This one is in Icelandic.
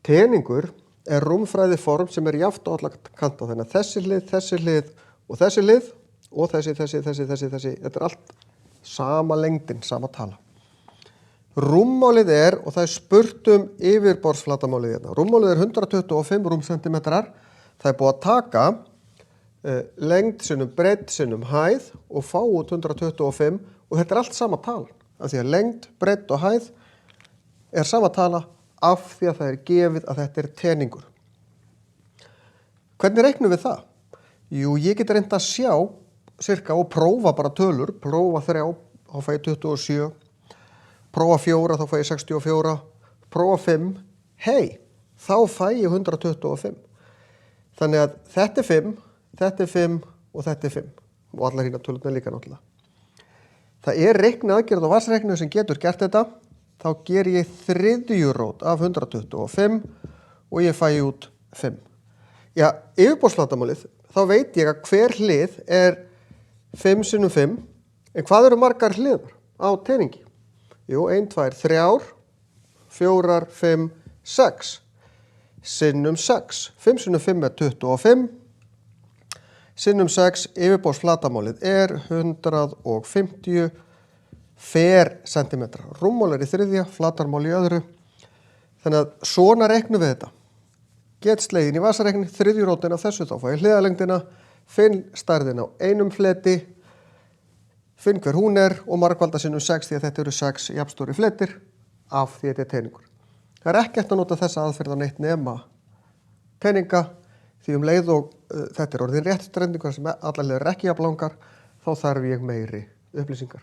Teningur rúmfræði form sem jafnt á alla kanta. Þannig að þessi hlið og þessi hlið og þessi. Þetta allt sama lengdin, sama tala. Rúmmálið og það spurt yfirborðsflatarmálið hérna. Rúmmálið 125 rúmsentimetrar. Það búið að taka lengd sinnum breidd sinnum hæð og fá út 125 og þetta allt sama tala. Af því að lengd, breidd og hæð sama tala af því að það gefið að þetta teningur. Hvernig reiknum við það? Jú, ég get reynt að sjá cirka og prófa bara tölur, prófa 3, þá fæ ég 27, prófa 4, þá fæ ég 64, prófa 5, þá fæ ég 125. Þannig að þetta 5, þetta 5 og þetta 5 og allar hérna tölurnar líka náttúrulega. Það reikni aðgerð á vatnsreikninu sem getur gert þetta, þá ger ég þriðjurót af 125 og ég fæ út 5. Já, yfirborðsflatarmálið, þá veit ég að hver hlið 5 sinnum 5, en hvað eru margar hliðar á teningi? Jú, 1, 2, 3, 4, 5, 6, sinnum 6. 5 sinnum 5 25, sinnum 6, yfirborðsflatarmálið 150 sentimetra. Rúmmál í þriðja, flatarmál í öðru. Þannig að svona reiknum við þetta. Get slegin í vasareikni, þriðjurótin af þessu, þá fá ég hliðalengdina, finn stærðin á einum fleti, finn hver hún og margfalda sinnum 6 því að þetta eru 6 jafnstóri fletir af því að þetta teningur. Það ekkert að nota þessa aðferð á neitt nema teninga, því leið og þetta orðin rétt strendingar sem allar hliðar ekki jafnlangar, þá þarf ég meiri upplýsingar.